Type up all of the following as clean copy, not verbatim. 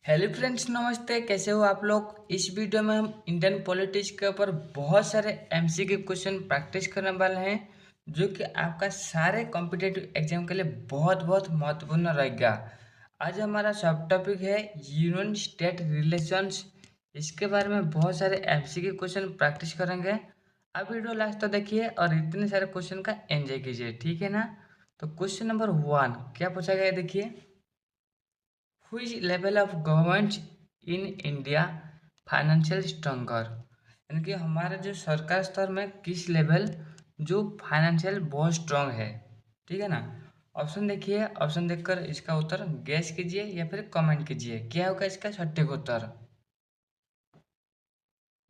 Hello friends, नमस्ते। कैसे हो आप लोग। इस वीडियो में हम इंडियन पॉलिटिक्स के ऊपर बहुत सारे एमसीक्यू क्वेश्चन प्रैक्टिस करने वाले हैं, जो कि आपका सारे कॉम्पिटिटिव एग्जाम के लिए बहुत बहुत महत्वपूर्ण रहेगा। आज हमारा सब टॉपिक है यूनियन स्टेट रिलेशंस। इसके बारे में बहुत सारे एमसीक्यू क्वेश्चन प्रैक्टिस करेंगे। आप वीडियो लास्ट तक देखिए और इतने सारे क्वेश्चन का एंजॉय कीजिए, ठीक है ना। तो क्वेश्चन नंबर 1 क्या पूछा गया है, देखिए। Which level of government in India financial stronger, यानी कि हमारे जो सरकार स्तर में किस लेवल जो फाइनेंशियल बहुत स्ट्रांग है, ठीक है ना। ऑप्शन देखिए, ऑप्शन देखकर इसका उत्तर गैस कीजिए या फिर कमेंट कीजिए क्या होगा इसका सटीक उत्तर।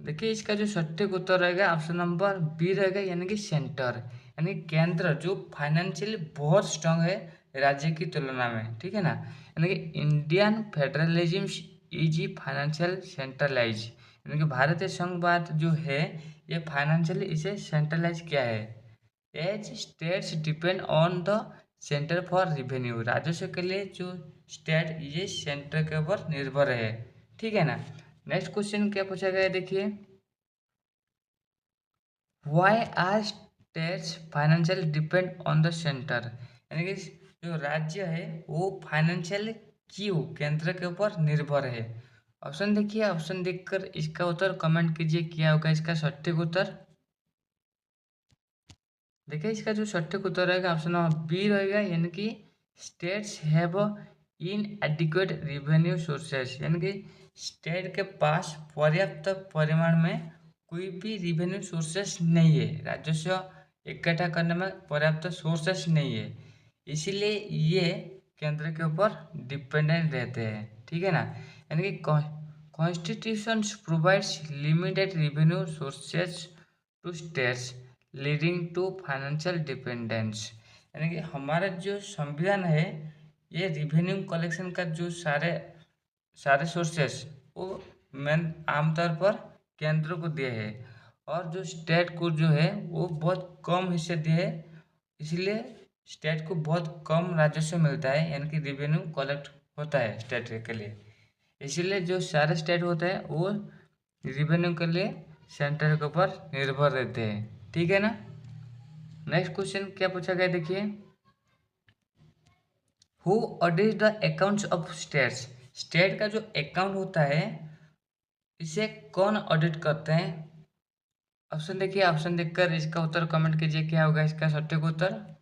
देखिए इसका जो सटीक उत्तर रहेगा ऑप्शन नंबर बी रहेगा, यानी कि सेंटर, यानी केंद्र जो फाइनेंशियली बहुत स्ट्रांग है राज्य की तुलना में, ठीक है ना। यानी कि Indian federalism is financial centralise, यानी कि भारतीय संघवाद जो है ये फाइनेंशियली इसे सेंट्रलाइज किया है। As states depend on the centre for revenue, राजस्व के लिए जो स्टेट ये सेंटर के ऊपर निर्भर है, ठीक है ना। नेक्स्ट क्वेश्चन क्या पूछा गया है, देखिए। Why are states financial depend on the centre, यानी कि जो राज्य है वो फाइनेंशियल क्यों केंद्र के ऊपर निर्भर है। ऑप्शन देखिए, ऑप्शन देखकर इसका उत्तर कमेंट कीजिए क्या होगा इसका सटीक उत्तर। देखिए इसका जो सटीक उत्तर रहेगा ऑप्शन नंबर बी रहेगा, यानी कि states have in adequate revenue sources, यानी कि स्टेट के पास पर्याप्त परिमाण में कोई भी रिवेन्यू सोर्सेस नहीं है, राजस्व इकट्ठा करने में पर्याप्त सोर्सेस नहीं है, इसीलिए ये केंद्र के ऊपर डिपेंडेंट रहते हैं, ठीक है ना। यानी कि constitution provides limited revenue sources to states leading to financial dependence, यानी कि हमारा जो संविधान है ये रिवेन्यू कलेक्शन का जो सारे सारे सोर्सेस वो मेन आमतौर पर केंद्र को दिए है, और जो स्टेट को जो है वो बहुत कम हिस्से दिए है, इसलिए स्टेट को बहुत कम राजस्व मिलता है, यानी कि रिवेन्यू कलेक्ट होता है स्टेट के लिए। इसीलिए जो सारे स्टेट होते हैं वो रिवेन्यू के लिए सेंटर के ऊपर निर्भर रहते हैं, ठीक है ना। नेक्स्ट क्वेश्चन क्या पूछा गया, देखिए। Who audit the accounts of states, state का जो अकाउंट होता है इसे कौन ऑडिट करते हैं। ऑप्शन देखिए, ऑप्शन देखकर इसका उत्तर कमेंट कीजिए क्या होगा इसका सटीक उत्तर।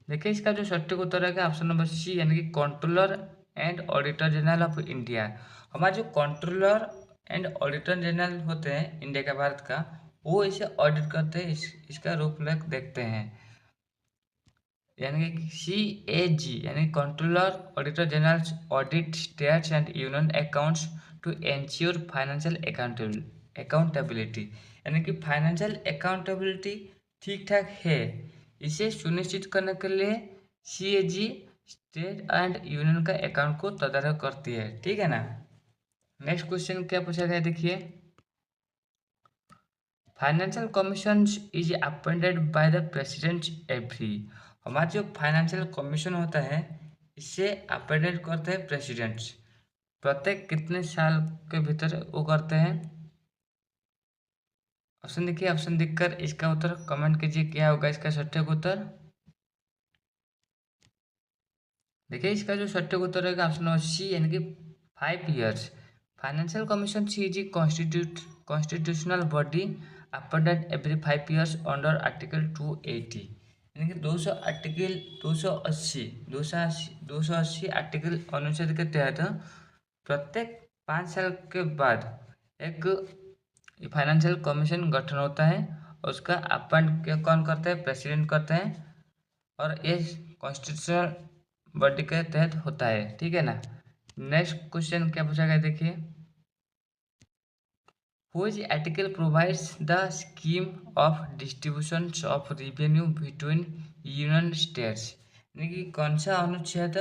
देखिए इसका जो सटीक उत्तर रहेगा ऑप्शन नंबर सी, यानी कि controller and auditor general of India. हमारे जो कंट्रोलर एंड ऑडिटर जनरल होते हैं इंडिया का, भारत का, वो इसे ऑडिट करते हैं, इसका रूपरेख देखते हैं। यानी कि सी ए जी, यानी controller auditor general audit states and union accounts to ensure financial accountability, यानी कि फाइनेंशियल अकाउंटेबिलिटी ठीक ठाक है, इसे सुनिश्चित करने के लिए सी A ji state and union का अकाउंट को तदारक करती है, ठीक है ना। नेक्स्ट क्वेश्चन क्या पूछा गया, देखिए। Financial commission is appointed by the president every, हमारा जो फाइनेंशियल कमीशन होता है इसे अपॉइंटेड करते हैं प्रेसिडेंट्स, प्रत्येक कितने साल के भीतर वो करते हैं। ऑप्शन देखिए, ऑप्शन देखकर इसका उत्तर कमेंट कीजिए क्या होगा इसका सटीक उत्तर। देखिए इसका जो सटीक उत्तर रहेगा ऑप्शन नंबर सी, यानी कि 5 years। Financial commission C is constitutional body appointed every 5 years under article 280, यानी कि 200 आर्टिकल 280 आर्टिकल अनुच्छेद के तहत प्रत्येक 5 साल के बाद एक फाइनेंशियल कमीशन गठन होता है, और उसका अपॉइंट कौन करता है, प्रेसिडेंट करते हैं, और ये कॉन्स्टिट्यूशनल बॉडी के तहत होता है, ठीक है ना। नेक्स्ट क्वेश्चन क्या पूछा गया, देखिए। Which article provides the scheme of distribution of revenue between union states, यानी कि कौन सा अनुच्छेद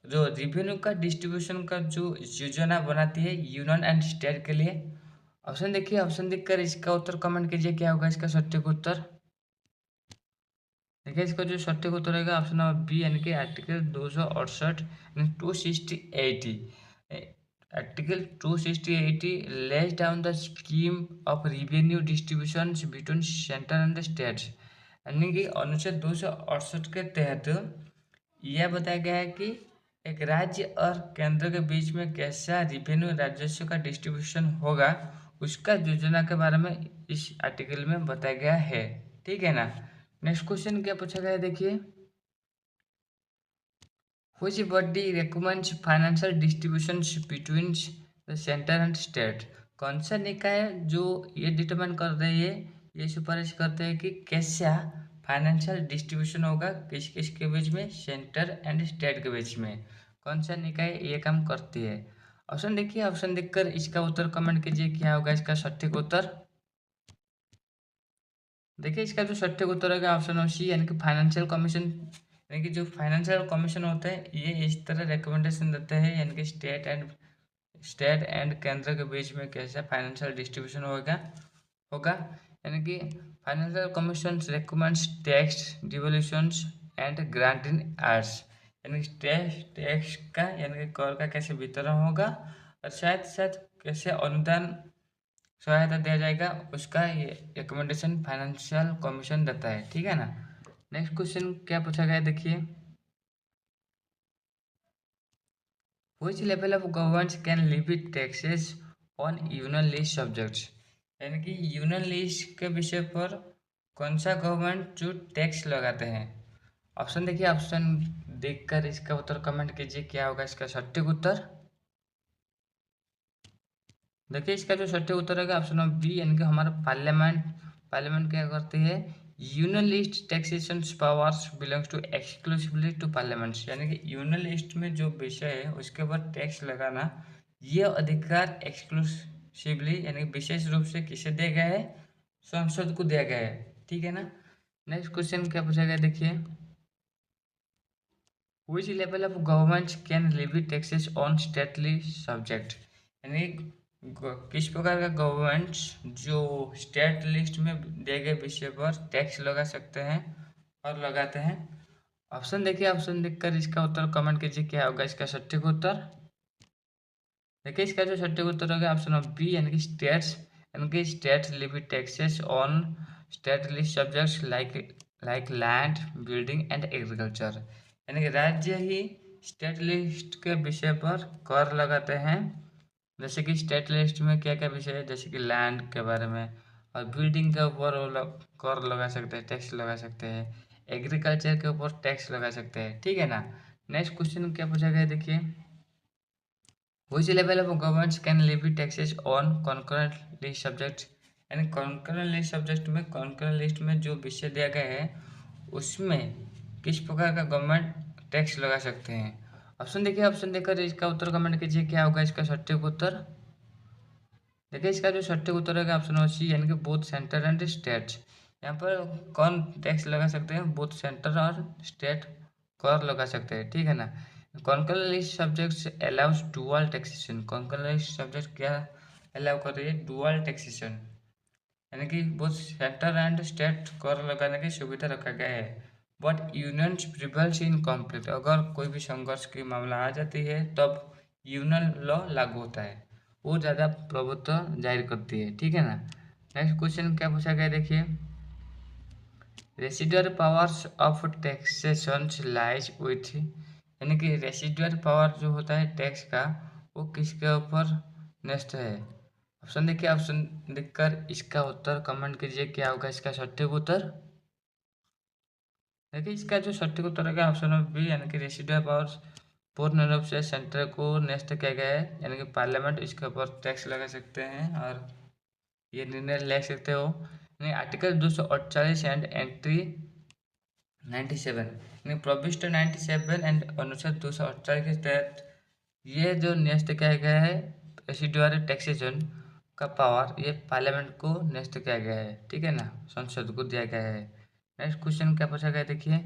जो रिवेन्यू का डिस्ट्रीब्यूशन का जो योजना बनाती है यूनियन एंड स्टेट के लिए। ऑप्शन देखिए, ऑप्शन देखकर इसका उत्तर कमेंट कीजिए क्या होगा इसका सटीक उत्तर। देखिए इसका जो सटीक उत्तर रहेगा ऑप्शन नंबर बी यानी कि आर्टिकल 268 यानी 260 article 260 less down the scheme of revenue distribution between centre and states, यानी कि अनुच्छेद 268 के तहत यह बताया गया है कि एक राज्य और केंद्र के बीच में कैसा रिवेन्यू राजस्व का डिस्ट्रीब्यूशन होगा, उसका योजना के बारे में इस आर्टिकल में बताया गया है। ठीक है ना। नेक्स्ट क्वेश्चन क्या पूछा गया है देखिए, which body recommends financial distributions between the center and state। कौन सा निकाय जो ये डिटरमाइन कर रही है, ये सिफारिश करते हैं कि कैसा फाइनेंशियल डिस्ट्रीब्यूशन होगा किस किस के बीच में, सेंटर एंड स्टेट के बीच में, कौन सा निकाय ये काम करती है। ऑप्शन देखिए, ऑप्शन देखकर इसका उत्तर कमेंट कीजिए क्या होगा इसका सटीक उत्तर। देखिए इसका जो सटीक उत्तर होगा ऑप्शन नंबर सी यानी कि फाइनेंशियल कमीशन, यानी कि जो फाइनेंशियल कमीशन होता है ये इस तरह रिकमेंडेशन देते हैं, यानी कि स्टेट एंड केंद्र के बीच में कैसा फाइनेंशियल डिस्ट्रीब्यूशन होगा होगा यानी कि financial commission recommends tax devolutions and grant in aids, यानी कि टैक्स का यानी कि कर का कैसे वितरण होगा और साथ साथ कैसे अनुदान सहायता दिया जाएगा, उसका ये रिकमेंडेशन फाइनेंशियल कमीशन देता है। ठीक है ना। नेक्स्ट क्वेश्चन क्या पूछा गया है देखिए, which level of governments can levy taxes on union list subjects, यानी कि यूनियन लिस्ट के विषय पर कौन सा गवर्नमेंट जो टैक्स लगाते हैं। ऑप्शन देखिए, ऑप्शन देखकर इसका उत्तर कमेंट कीजिए क्या होगा इसका सटीक उत्तर। देखिए इसका जो सटीक उत्तर है ऑप्शन नंबर बी यानी कि हमारा पार्लियामेंट क्या करती है, union list taxation powers belongs to exclusively to parliament, यानी कि यूनियन लिस्ट में जो विषय है उसके ऊपर टैक्स लगाना ये अधिकार एक्सक्लूसिवली यानी विशेष रूप से किसे दिया गया है, संसद को दिया गया है। ठीक है ना। नेक्स्ट क्वेश्चन क्या पूछा गया देखिए, which level of government can levy taxes on stately subject, यानी किस प्रकार का गवर्नमेंट जो स्टेट लिस्ट में दिए गए विषय पर टैक्स लगा सकते हैं और लगाते हैं। ऑप्शन देखिए, ऑप्शन देखकर इसका उत्तर कमेंट कीजिए क्या होगा इसका सटीक उत्तर। देखिए इसका जो सटीक उत्तर होगा ऑप्शन नंबर बी यानी कि स्टेट्स, यानी कि state Levi taxes on state list subjects like land building and agriculture, यानी कि राज्य ही स्टेट लिस्ट के विषय पर कर लगाते हैं, जैसे कि स्टेट लिस्ट में क्या क्या विषय है, जैसे कि लैंड के बारे में और बिल्डिंग के ऊपर वो कर लगा सकते हैं, टैक्स लगा सकते हैं, एग्रीकल्चर के ऊपर टैक्स लगा सकते हैं। ठीक है ना। नेक्स्ट क्वेश्चन क्या पूछा गया देखिए, which level of governments can levy taxes on concurrent list subjects, यानी concurrent list subject में concurrent list में जो विषय दिया गया है उसमें किस प्रकार का गवर्नमेंट टैक्स लगा सकते हैं। ऑप्शन देखिए, ऑप्शन देकर इसका उत्तर कमेंट कीजिए क्या होगा इसका सटीक उत्तर। देखिए इसका जो सटीक उत्तर है ऑप्शन नंबर सी यानी कि बोथ सेंटर एंड स्टेट्स, यहाँ पर कौन टैक्स लगा सकते हैं, बोथ सेंटर और स्टेट कर लगा सकते हैं। ठीक है ना। Concurrent list subjects allows dual taxation, concurrent list subject क्या अलाउ कर रही है, डुअल टैक्सेशन, यानी कि बोथ सेंटर एंड स्टेट कर लगाने की सुविधा रखा गया है। बट यूनियन प्रिवल्स इन कॉन्फ्लिक्ट, अगर कोई भी संघर्ष की मामला आ जाती है तब यूनियन लॉ लागू होता है, वो ज़्यादा प्रभुत्व जाहिर करती है। ठीक है ना। नेक्स्ट क्वेश्चन क्या पूछा गया देखिए, residual powers of taxation lies with, यानी कि रेसिडुअल पावर जो होता है टैक्स का वो किसके ऊपर नेस्ट है। ऑप्शन देखिए, ऑप्शन देखकर इसका उत्तर कमेंट कीजिए क्या होगा इसका सटीक उत्तर। देखिए इसका जो सटीक उत्तर है ऑप्शन नंबर बी यानी कि रेसिडुअल पावर्स पूर्ण रूप से सेंटर को नेस्ट किया गया है, यानी कि पार्लियामेंट इसके ऊपर टैक्स लगा सकते हैं और ये निर्णय ले सकते हो। यानी आर्टिकल 248 एंड एंट्री 97 यानी प्रोविस्ट 97 एंड अनुच्छेद 248 के तहत ये जो न्यस्त किया गया है रेसिडुअल टैक्सेशन का पावर ये पार्लियामेंट को न्यस्त किया गया है। ठीक है ना, संसद को दिया गया है। नेक्स्ट क्वेश्चन क्या पूछा गया देखिए,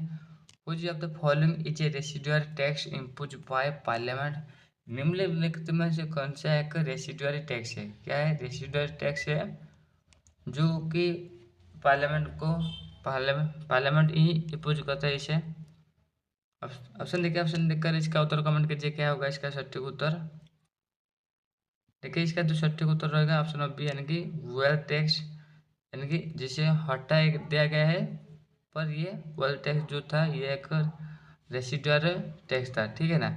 which of the following is A residual tax impose by parliament, निम्नलिखित में से कौन सा एक रेसिडुअल टैक्स है। क्या है, रेसिडुअल टैक्स है जो कि पार्लियामेंट को पार्लियामेंट ही इम्पोज करता है इसे। ऑप्शन देखिए, ऑप्शन देखकर इसका उत्तर कमेंट कीजिए क्या होगा इसका सटीक उत्तर। देखिए इसका जो सटीक उत्तर रहेगा ऑप्शन ऑफ बी, यानी कि वेल्थ टैक्स, यानी कि जिसे हटा दिया गया है, पर ये वेल्थ टैक्स जो था ये एक रेसिडुअरी टैक्स था, ठीक है ना।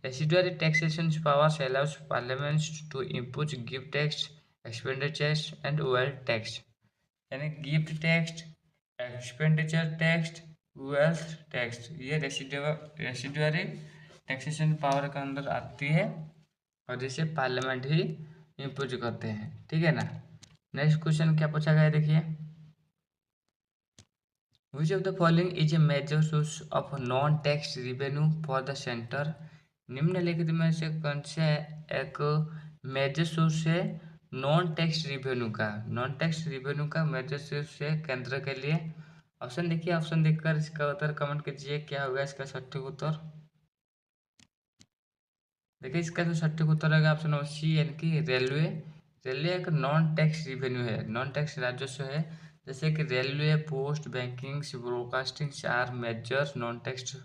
Residuary taxation powers allows parliament to impose gift tax, expenditures and wealth tax, यानी gift tax, expenditure tax, wealth tax, ये रेसिडुअरी टैक्सेशन पावर के अंदर आती है और जिसे पार्लियामेंट ही इम्पोज करते हैं, ठीक है ना। नेक्स्ट क्वेश्चन क्या पूछा गया है देखिए, which of the following is a major source of non tax revenue for the centre. निम्नलिखित में से कौन से एक मेजर सोर्स है नॉन टैक्स रिवेन्यू का, नॉन टैक्स रिवेन्यू का मेजर सोर्स है केंद्र के लिए। ऑप्शन देखिए, ऑप्शन देखकर इसका उत्तर कमेंट कीजिए क्या होगा इसका सटीक उत्तर। देखिए इसका जो सटीक उत्तर रहेगा ऑप्शन नंबर सी, यानी कि रेलवे। रेलवे एक नॉन टैक्स रिवेन्यू है, नॉन टैक्स राजस्व है। जैसे कि railway, post, banking, broadcasting are major non tax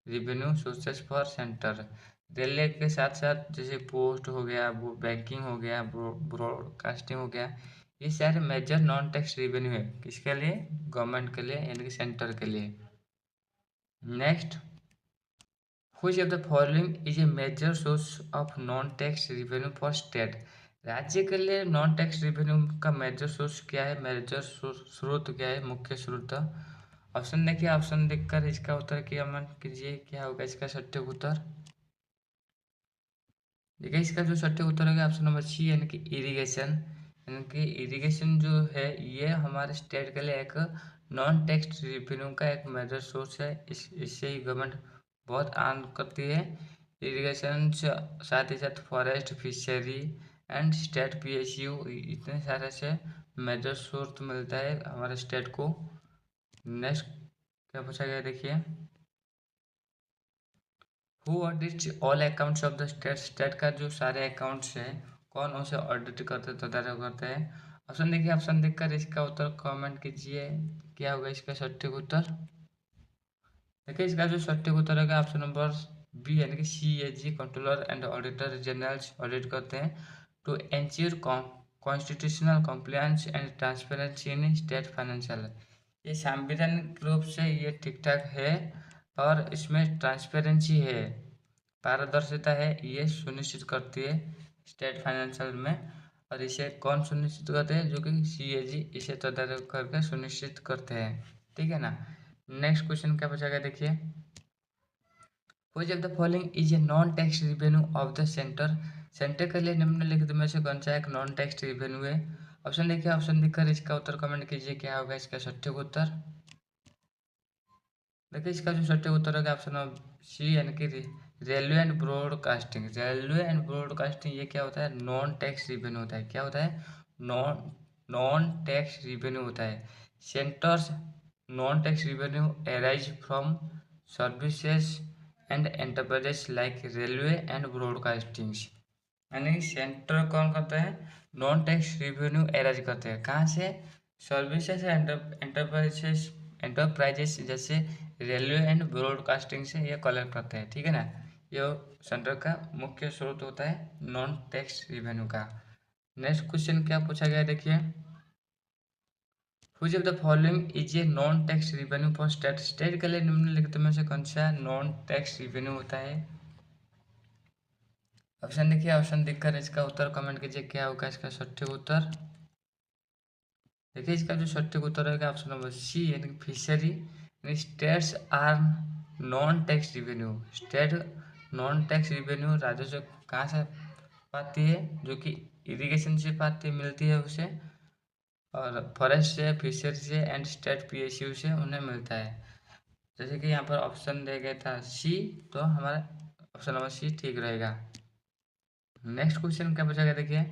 revenue sources for centre. Railway के साथ साथ जैसे पोस्ट हो गया, बैंकिंग हो गया, ब्रॉडकास्टिंग हो गया, ये सारे मेजर नॉन टैक्स रिवेन्यू है किसके लिए, गवर्नमेंट के लिए, यानी कि सेंटर के लिए। Next, Which of the following is a major source of non-tax revenue for state? राज्य के लिए नॉन टैक्स रिवेन्यू का मेजर सोर्स क्या है, मेजर स्रोत क्या है, मुख्य स्रोत। ऑप्शन देखिए, ऑप्शन देखकर इसका उत्तर कमेंट कीजिए क्या होगा इसका सटीक उत्तर। देखिए इसका जो सटीक उत्तर होगा ऑप्शन नंबर सी, यानी कि इरिगेशन। यानी कि इरिगेशन जो है ये हमारे स्टेट के लिए एक नॉन टैक्स रिवेन्यू का एक मेजर सोर्स है। इससे ही गवर्नमेंट बहुत अर्न करती है। इरिगेशन साथ ही साथ forest, fishery and state PSU, इतने सारे से मेजर सोर्स मिलता है हमारे स्टेट को। नेक्स्ट क्या पूछा गया देखिए, who audits all accounts of the state. State का जो सारे अकाउंट्स हैं कौन उसे ऑडिट करते तदारक करते हैं। ऑप्शन देखिए, ऑप्शन देखकर इसका उत्तर कमेंट कीजिए क्या होगा इसका सटीक उत्तर। देखिए इसका जो सटीक उत्तर होगा ऑप्शन नंबर बी, यानी कि CAG, controller and auditor generals audit करते हैं to ensure constitutional compliance and transparency in state financial. ये संवैधानिक रूप से ये ठीक ठाक है और इसमें ट्रांसपेरेंसी है, पारदर्शिता है, ये सुनिश्चित करती है स्टेट फाइनेंशियल में। और इसे कौन सुनिश्चित करते हैं, जो कि CAG इसे तदारक करके सुनिश्चित करते हैं, ठीक है ना। नेक्स्ट क्वेश्चन क्या पूछा गया देखिए, which of the following is a non tax revenue of the centre. Centre के लिए निम्नलिखित में से कौन सा एक नॉन टैक्स रिवेन्यू है। ऑप्शन देखिए, ऑप्शन देखकर इसका उत्तर कमेंट कीजिए क्या होगा इसका सटीक उत्तर। देखिए इसका जो सटीक उत्तर होगा ऑप्शन सी, यानी कि railway and broadcasting. Railway and broadcasting ये क्या होता है, नॉन टैक्स रिवेन्यू होता है। क्या होता है, नॉन नॉन टैक्स रिवेन्यू होता है। Centres non tax revenue arise from services and enterprises like railway and broadcasting. यानी सेंटर कौन करता है, नॉन टैक्स रिवेन्यू अराइज करते हैं कहाँ से, सर्विसेज एंड एंटरप्राइजेस, एंटरप्राइजेस जैसे रेलवे एंड ब्रॉडकास्टिंग से ये कलेक्ट करते हैं, ठीक है ना। ये सेंटर का मुख्य स्रोत होता है नॉन टैक्स रिवेन्यू का। नेक्स्ट क्वेश्चन क्या पूछा गया है देखिए, which of the following is a non tax revenue for state. State के लिए निम्नलिखित में से कौन सा नॉन टैक्स रिवेन्यू होता है। ऑप्शन देखिए, ऑप्शन देखकर इसका उत्तर कमेंट कीजिए क्या होगा इसका सटीक उत्तर। देखिए इसका जो सटीक उत्तर रहेगा ऑप्शन नंबर सी, यानी फिशरी। यानी states are non tax revenue. State non tax revenue राजस्व कहाँ से पाती है, जो कि इरिगेशन से पाती मिलती है उसे, और फॉरेस्ट से, फिशरी से एंड स्टेट पीएसयू से उन्हें मिलता है। जैसे कि यहाँ पर ऑप्शन दिया गया था सी, तो हमारा ऑप्शन नंबर सी ठीक रहेगा। नेक्स्ट क्वेश्चन क्या पूछा गया देखिए,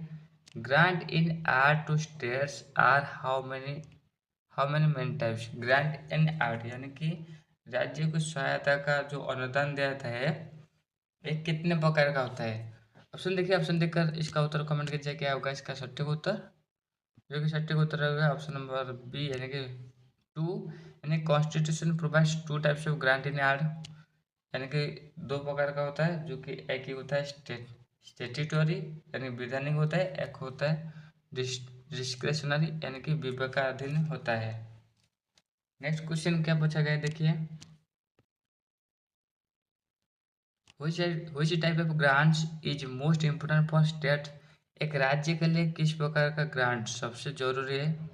grant in aid to states are how many main types. Grant in aid यानी कि राज्य को सहायता का जो अनुदान दिया जाता है ये कितने प्रकार का होता है। ऑप्शन देखिए, ऑप्शन देखकर इसका उत्तर कमेंट कीजिए क्या होगा इसका सटीक उत्तर। जो कि सटीक उत्तर होगा ऑप्शन नंबर बी, यानी कि 2, यानी constitution provides two types of grant in aid, यानी कि दो प्रकार का होता है, जो कि एक ही होता है स्टेट्यूटरी यानी विधानिक होता है, एक होता है डिस्क्रेशनरी यानी कि विवेकाधीन होता है। नेक्स्ट क्वेश्चन क्या पूछा गया है देखिए, which type of grants is most important for state, एक राज्य के लिए किस प्रकार का ग्रांट सबसे जरूरी है।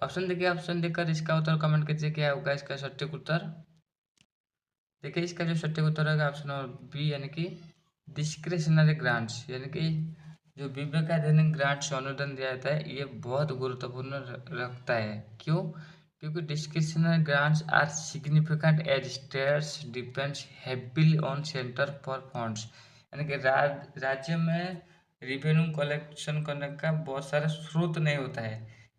ऑप्शन देखिए, ऑप्शन देकर इसका उत्तर कमेंट कीजिए क्या होगा इसका सटीक उत्तर। देखिए इसका जो सटीक उत्तर होगा ऑप्शन नंबर बी यानी कि डिस्क्रिशनरी ग्रांट्स, यानी कि जो विवेकाधीन ग्रांट्स अनुदान दिया जाता है ये बहुत गुरुत्वपूर्ण रखता है। क्यों? क्योंकि discretionary grants are significant as states depends heavily on centre for funds, यानी कि राज्य में रिवेन्यू कलेक्शन करने का बहुत सारा स्रोत नहीं होता है,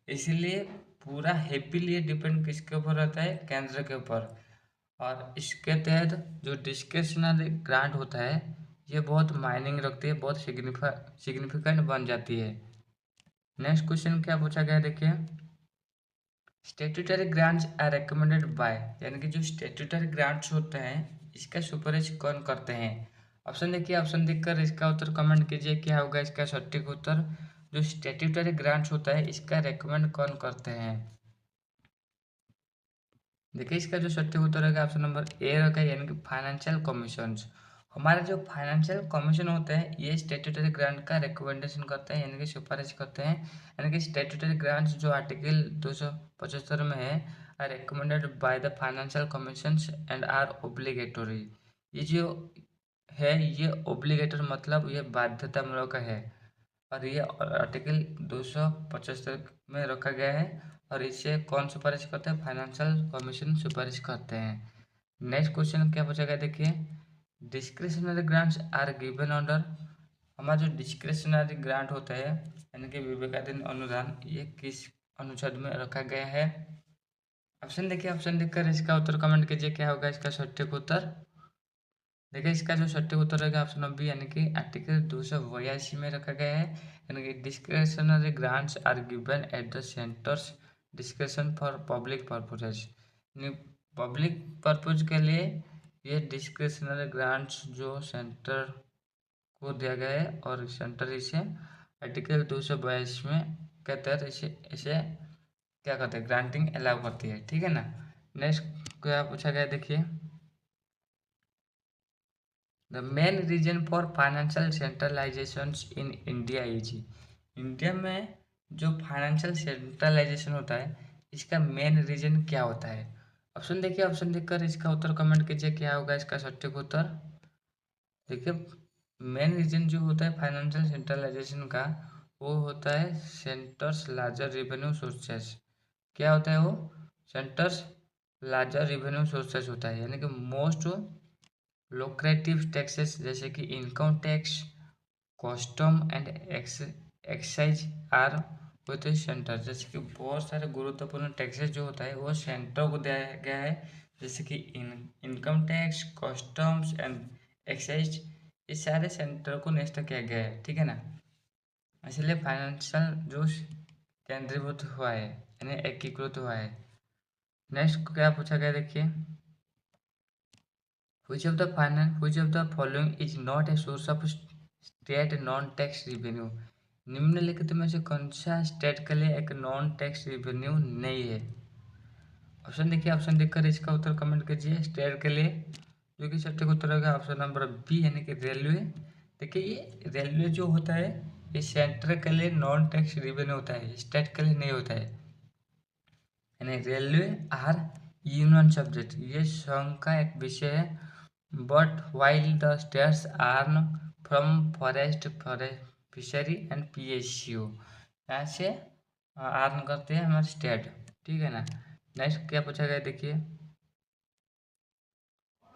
इसीलिए पूरा हेवीली डिपेंड किसके ऊपर रहता है, केंद्र के ऊपर। और इसके तहत जो डिस्क्रिशनरी ग्रांट होता है ये बहुत मायनिंग रखती है, बहुत सिग्निफिकेंट बन जाती है। नेक्स्ट क्वेश्चन क्या पूछा गया देखिए, statutory grants are recommended by, यानी कि जो स्टेट्यूटरी ग्रांट्स होते हैं इसका सुपारिश कौन करते हैं। ऑप्शन देखिए, ऑप्शन देखकर इसका उत्तर कमेंट कीजिए क्या होगा इसका सटीक उत्तर। जो स्टेट्यूटरी ग्रांट्स होता है इसका रेकमेंड कौन करते हैं। देखिए इसका जो सटीक उत्तर रहेगा ऑप्शन नंबर ए रहेगा, यानी कि फाइनेंशियल कमीशंस। हमारे जो फाइनेंशियल कमीशन होते हैं ये स्टेट्यूटरी ग्रांट का रिकमेंडेशन करते हैं, यानी कि सिफारिश करते हैं, यानी कि स्टेट्यूटरी ग्रांट्स जो आर्टिकल 275 में है are recommended by the financial commissions and are obligatory. ये जो है ये ओब्लिगेटरी मतलब ये बाध्यतामूलक है, और ये आर्टिकल 275 में रखा गया है, और इसे कौन सिफारिश करते हैं, फाइनेंशियल कमीशन सिफारिश करते हैं। नेक्स्ट क्वेश्चन क्या पूछा गया देखिए, discretionary grants are given under, हमारा जो डिस्क्रिशनरी ग्रांट होता है यानी कि विवेकाधीन अनुदान ये किस अनुच्छेद में रखा गया है। ऑप्शन देखिए, ऑप्शन देखकर इसका उत्तर कमेंट कीजिए क्या होगा इसका सटीक उत्तर। देखिए इसका जो सटीक उत्तर रहेगा ऑप्शन नंबर बी, यानी कि आर्टिकल 282 में रखा गया है, यानी कि discretionary grants are given at the centre's discretion for public purposes, यानी पब्लिक पर्पज के लिए ये डिस्क्रिशनरी ग्रांट्स जो सेंटर को दिया गया है, और सेंटर इसे आर्टिकल 282 में के तहत इसे इसे क्या करते हैं, ग्रांटिंग अलाउ करती है, ठीक है ना। नेक्स्ट क्या पूछा गया देखिए, the main reason for financial centralisation in India is, India में जो फाइनेंशियल सेंट्रलाइजेशन होता है इसका मेन रीजन क्या होता है। ऑप्शन देखिए, ऑप्शन देखकर इसका उत्तर कमेंट कीजिए क्या होगा इसका सटीक उत्तर। देखिए मेन रीजन जो होता है फाइनेंशियल सेंट्रलाइजेशन का वो होता है सेंटर्स लार्जर रेवेन्यू सोर्सेस। क्या होता है वो, सेंटर्स लार्जर रेवेन्यू सोर्सेस होता है, यानी कि मोस्ट लोक्रेटिव टैक्सेस जैसे कि income tax, custom and excise are with centre, जैसे कि बहुत सारे गुरुत्वपूर्ण टैक्सेस जो होता है वो सेंटर को दिया गया है, जैसे कि income tax, customs and excise, ये सारे सेंटर को नियुक्त किया गया है, ठीक है ना। इसलिए फाइनेंशियल जो केंद्रीभूत हुआ है यानी एकीकृत हुआ है। नेक्स्ट क्या पूछा गया देखिए, which of the following is not a source of state non tax revenue, निम्नलिखित में से कौन सा स्टेट के लिए एक नॉन टैक्स रिवेन्यू नहीं है। ऑप्शन देखिए, ऑप्शन देखकर इसका उत्तर कमेंट कीजिए स्टेट के लिए, जो कि सटीक उत्तर होगा ऑप्शन नंबर बी, यानी कि रेलवे। देखिए ये रेलवे जो होता है ये सेंटर के लिए नॉन टैक्स रिवेन्यू होता है, स्टेट के लिए नहीं होता है, यानी रेलवे आर यूनियन सब्जेक्ट, ये संघ का एक विषय है, but while the states earn from forest fishery and PSU, यहाँ से अर्न करते हैं हमारे स्टेट, ठीक है ना। नेक्स्ट क्या पूछा गया देखिए,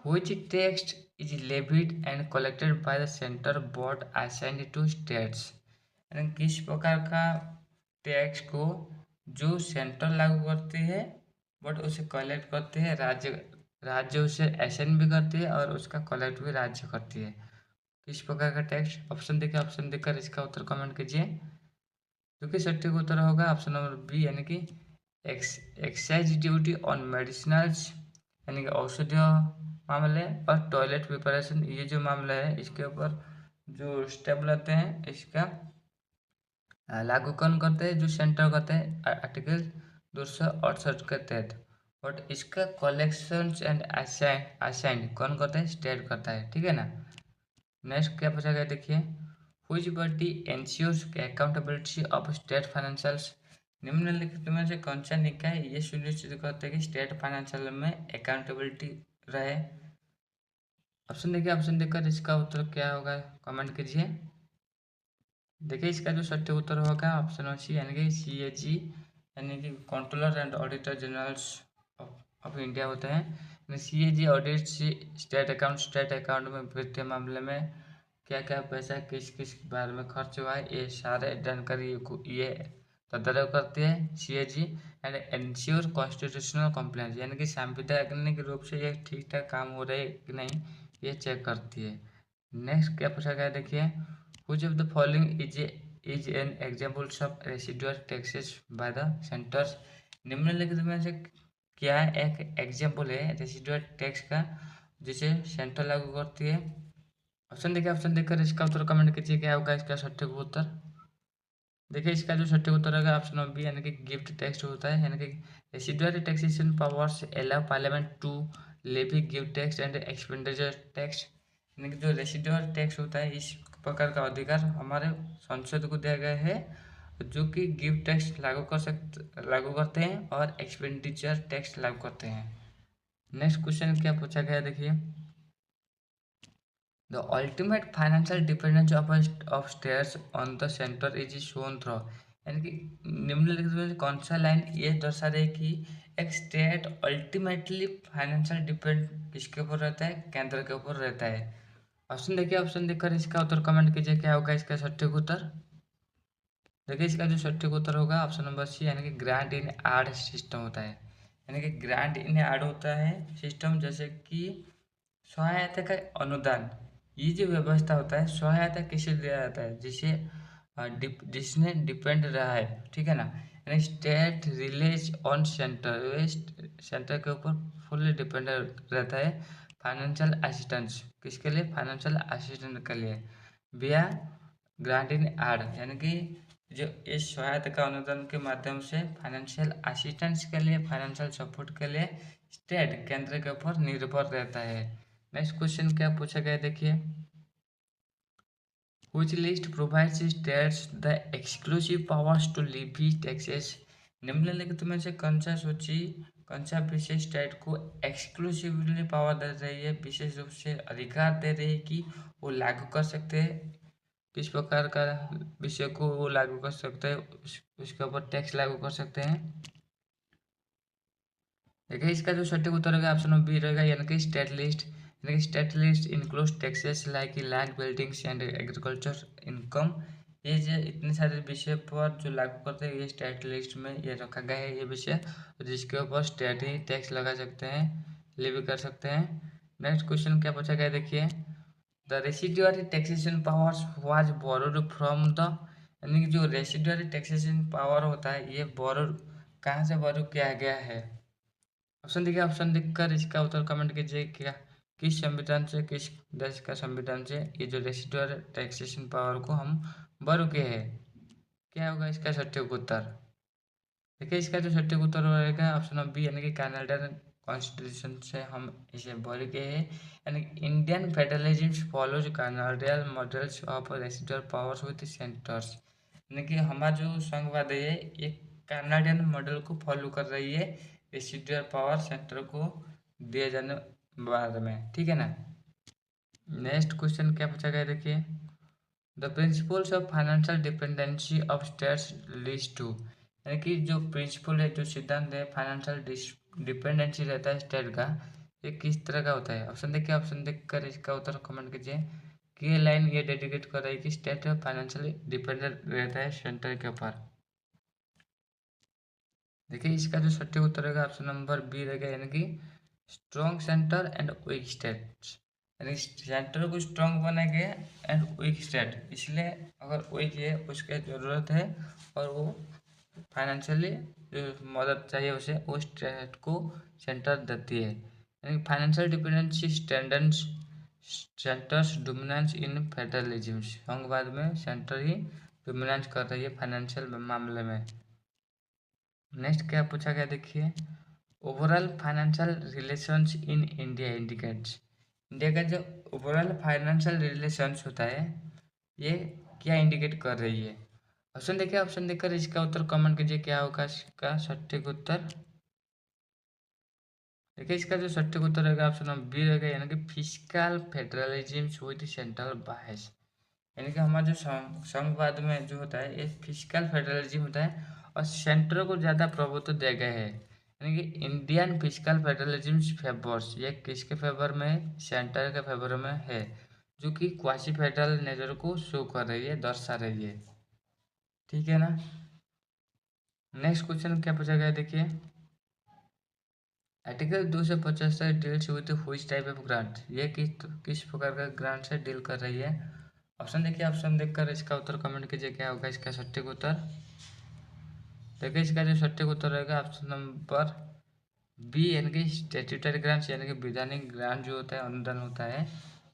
which tax is levied and collected by the center board assigned to states, यानी किस प्रकार का टैक्स को जो सेंटर लागू करती है बट उसे कलेक्ट करते हैं राज्य, राज्य उसे असाइन भी करती है और उसका कलेक्ट भी राज्य करती है, किस प्रकार का टैक्स। ऑप्शन देखिए, ऑप्शन देखकर इसका उत्तर कमेंट कीजिए, जो कि सटीक उत्तर होगा ऑप्शन नंबर बी, यानी कि एक्साइज ड्यूटी ऑन मेडिसिनल्स यानी कि औषधीय मामले और टॉयलेट प्रिपरेशन, ये जो मामला है इसके ऊपर जो स्टेप लेते हैं इसका लागू कौन करते हैं, जो सेंटर करते हैं आर्टिकल 268 के तहत। और इसका कलेक्शन एंड असाइन कौन करता है, स्टेट करता है, ठीक है ना। नेक्स्ट क्या पूछा गया देखिए, which body ensures accountability of state financials. निम्नलिखित में से कौन सा निकाय ये सुनिश्चित करता है कि स्टेट फाइनेंशियल में अकाउंटेबिलिटी रहे। ऑप्शन देखिए, ऑप्शन देखकर इसका उत्तर क्या होगा कमेंट कीजिए। देखिए इसका जो सटीक उत्तर होगा ऑप्शन सी यानी कि CAG यानी कि controller and auditor generals of India होते हैं। CAG ऑडिट स्टेट अकाउंट में वित्तीय मामले में क्या क्या पैसा किस किस बारे में खर्च हुआ है, ये सारे जानकारी ये तदारक करती है CAG। And ensure constitutional compliance यानी कि संवैधानिक रूप से ये ठीक ठाक काम हो रहे कि नहीं, ये चेक करती है। नेक्स्ट क्या पूछा गया देखिए, which of the following is an examples of residual taxes by the centers। निम्नलिखित में से क्या एक एग्जाम्पल है रेसिडुअल टैक्स का जिसे सेंटर लागू करती है। ऑप्शन देखिए, ऑप्शन देखकर इसका उत्तर कमेंट कीजिए क्या होगा इसका सटीक उत्तर। देखिए इसका जो सटीक उत्तर होगा ऑप्शन बी यानी कि गिफ्ट टैक्स होता है, यानी कि residual taxation powers allow parliament to levy gift tax and expenditure tax. यानी कि जो रेसिडुअल टैक्स होता है इस प्रकार का अधिकार हमारे संसद को दिया गया है, जो कि गिफ्ट टैक्स लागू करते हैं और एक्सपेंडिचर टैक्स लागू करते हैं। नेक्स्ट क्वेश्चन क्या पूछा गया देखिए, the ultimate financial dependence of states on the centre is shown through. यानी कि निम्नलिखित में कौन सा लाइन ये दर्शा रही कि एक स्टेट अल्टीमेटली फाइनेंशियल डिपेंड किसके ऊपर रहता है, केंद्र के ऊपर रहता है। ऑप्शन देखिए, ऑप्शन देखकर इसका उत्तर कमेंट कीजिए क्या होगा इसका सटीक उत्तर। देखिए इसका जो सटीक उत्तर होगा ऑप्शन नंबर सी यानी कि ग्रांट इन एड सिस्टम होता है। यानी कि ग्रांट इन एड होता है सिस्टम, जैसे कि सहायता का अनुदान, ये जो व्यवस्था होता है सहायता किसे दिया जाता है, जिसने डिपेंड रहा है, ठीक है ना। यानी state release on centre, centre के ऊपर फुल्ली डिपेंड रहता है फाइनेंशियल असिस्टेंस, किसके लिए, फाइनेंशियल असिस्टेंस के लिए बिया ग्रांट इन एड। यानी कि जो इस सहायता का अनुदान के माध्यम से फाइनेंशियल असिस्टेंस के लिए, फाइनेंशियल सपोर्ट के लिए स्टेट केंद्र के ऊपर निर्भर रहता है। नेक्स्ट क्वेश्चन क्या पूछा गया देखिए, which list provides states the exclusive powers to levy taxes। निम्नलिखित में से कौन सा सूची, कौन सा विशेष स्टेट को एक्सक्लूसिवली पावर दे रही है, विशेष रूप से अधिकार दे रही है कि वो लागू कर सकते हैं, किस प्रकार का विषय को वो लागू कर सकते हैं, उसके ऊपर टैक्स लागू कर सकते हैं। देखिए इसका जो सटीक उत्तर होगा ऑप्शन बी रहेगा यानी कि स्टेट लिस्ट। यानी कि state list includes taxes like land, buildings and agriculture income. ये जो इतने सारे विषय पर जो लागू करते हैं ये स्टेट लिस्ट में ये रखा गया है ये विषय, जिसके ऊपर स्टेट ही टैक्स लगा सकते हैं, लेवी कर सकते हैं। नेक्स्ट क्वेश्चन क्या पूछा गया देखिए, the residuary taxation powers was borrowed from the. यानी कि जो रेसिडुअरी टैक्सेशन पावर होता है ये बोरो कहाँ से बोरो किया गया है। ऑप्शन देखिए, ऑप्शन देखकर इसका उत्तर कमेंट कीजिए क्या, किस संविधान से, किस देश का संविधान से ये जो रेसिडुअल टैक्सेशन पावर को हम बोरो किए हैं, क्या होगा इसका सटीक उत्तर। देखिए इसका जो सटीक उत्तर रहेगा ऑप्शन बी यानी कि कनाडियन कॉन्स्टिट्यूशन से हम इसे बोरो किए हैं। यानी Indian federalism follows Canadian models of residual powers with centres. यानी कि हमारा जो संघवाद है ये कनाडियन मॉडल को फॉलो कर रही है रेसिडुअल पावर सेंटर को दिए जाने बाद में, ठीक है ना। नेक्स्ट क्वेश्चन क्या पूछा गया देखिए, the principles of financial dependency of states list two. यानी कि जो प्रिंसिपल है, जो सिद्धांत है फाइनेंशियल डिपेंडेंसी रहता है स्टेट का, ये किस तरह का होता है। ऑप्शन देखिए, ऑप्शन देखकर इसका उत्तर कमेंट कीजिए कि ये लाइन ये डेडिकेट कर रही है कि स्टेट फाइनेंशियली डिपेंडेंट रहता है सेंटर के ऊपर। देखिए इसका जो सटीक उत्तर रहेगा ऑप्शन नंबर बी रहेगा यानी कि strong centre and weak state. यानी सेंटर को स्ट्रॉन्ग बनाएंगे एंड वीक स्टेट, इसलिए अगर वीक है उसके ज़रूरत है और वो फाइनेंशियली जो मदद चाहिए उसे वो स्टेट को सेंटर देती है, यानी फाइनेंशियल डिपेंडेंसी सेंटर्स डोमिनेंस इन फेडरलिज्म। संघवाद में सेंटर ही डोमिनेंस कर रही है फाइनेंशियल मामले में। नेक्स्ट क्या पूछा गया देखिए, overall financial relations in India indicates. India का जो ओवरऑल फाइनेंशियल रिलेशंस होता है ये क्या इंडिकेट कर रही है। ऑप्शन देखिए, ऑप्शन देखकर इसका उत्तर कमेंट कीजिए क्या होगा इसका सटीक उत्तर। देखिए इसका जो सटीक उत्तर रहेगा ऑप्शन नंबर बी रहेगा, यानी कि फिस्कल फेडरलिज्म विद सेंट्रल बायस। यानी कि हमारा जो संघवाद में जो होता है ये फिस्कल फेडरलिज्म होता है और सेंटर को ज़्यादा प्रभुत्व दिया गया है, यानी कि इंडियन फिस्कल फेडरलिज्म फेवर्स, ये किसके फेवर में है, सेंटर के फेवर में है, जो कि क्वासी फेडरल नेचर को शो कर रही है, दर्शा रही है। ठीक है ना। नेक्स्ट क्वेश्चन क्या पूछा गया देखिए, article 275 deals with which type of grant, ये किस प्रकार का ग्रांट से डील कर रही है। ऑप्शन देखिए, ऑप्शन देखकर इसका उत्तर कमेंट कीजिए क्या होगा इसका सटीक उत्तर। देखिए इसका जो सटीक उत्तर रहेगा ऑप्शन नंबर बी, यानी कि स्टैट्यूटरी ग्रांट्स, यानी कि वैधानिक ग्रांट जो होता है अनुदान होता है,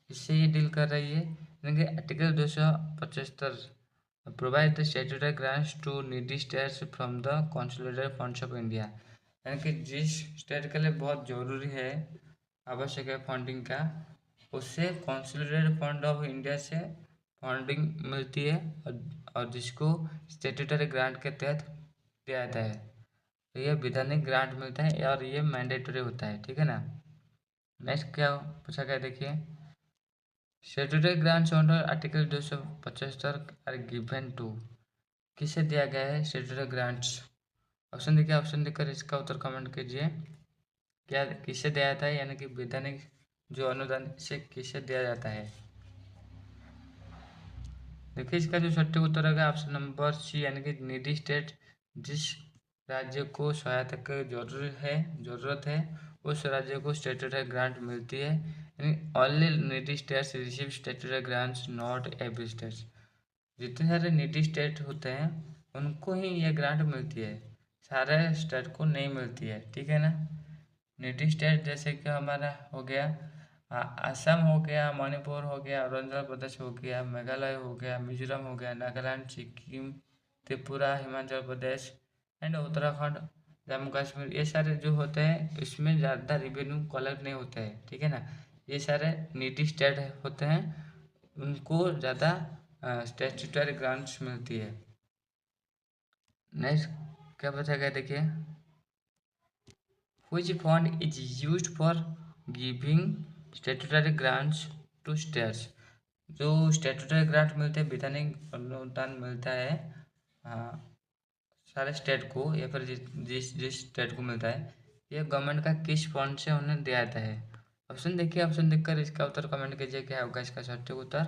इससे ये डील कर रही है। यानी कि article 275 provide the statutory grants to needy states from the consolidated funds of India, यानी कि जिस स्टेट के लिए बहुत जरूरी है, आवश्यक है फंडिंग का, उससे कंसोलिडेटेड फंड ऑफ इंडिया से फंडिंग मिलती है और जिसको स्टैट्यूटरी ग्रांट के तहत दिया जाता है। तो ये वैधानिक ग्रांट मिलता है और ये मैंडेटरी होता है। ठीक है ना। नेक्स्ट क्या पूछा गया देखिए, statutory grants under article 275 are given to, किसे दिया गया है स्टैट्यूटरी ग्रांट्स। ऑप्शन देखिए, ऑप्शन देकर इसका उत्तर कमेंट कीजिए क्या किसे दिया जाता है, यानी कि वैधानिक जो अनुदान से किसे दिया जाता है। देखिए इसका जो सटीक उत्तर होगा ऑप्शन नंबर सी, यानी कि निडी स्टेट, जिस राज्य को सहायता की जरूरत है उस राज्य को स्टैट्यूटरी ग्रांट मिलती है, यानी only needy states receive statutory grants, not every states. जितने सारे निडी स्टेट होते हैं उनको ही ये ग्रांट मिलती है, सारे स्टेट को नहीं मिलती है। ठीक है ना। निडी स्टेट जैसे कि हमारा हो गया असम हो गया, मणिपुर हो गया, अरुणाचल प्रदेश हो गया, मेघालय हो गया, मिजोरम हो गया, नागालैंड, सिक्किम, त्रिपुरा, हिमाचल प्रदेश एंड उत्तराखंड, जम्मू कश्मीर, ये सारे जो होते हैं इसमें ज़्यादा रिवेन्यू कलेक्ट नहीं होता है। ठीक है ना। ये सारे निडी स्टेट होते हैं, उनको ज़्यादा स्टैट्यूटरी ग्रांट्स मिलती है। नेक्स्ट क्या बचा गया देखिए, which fund is used for giving statutory grants to states। जो स्टैट्यूटरी ग्रांट मिलते हैं, वैधानिक अनुदान मिलता है सारे स्टेट को, या फिर जिस जिस स्टेट को मिलता है, ये गवर्नमेंट का किस फंड से उन्हें दिया जाता है। ऑप्शन देखिए, ऑप्शन देखकर इसका उत्तर कमेंट कीजिए क्या होगा इसका सटीक उत्तर।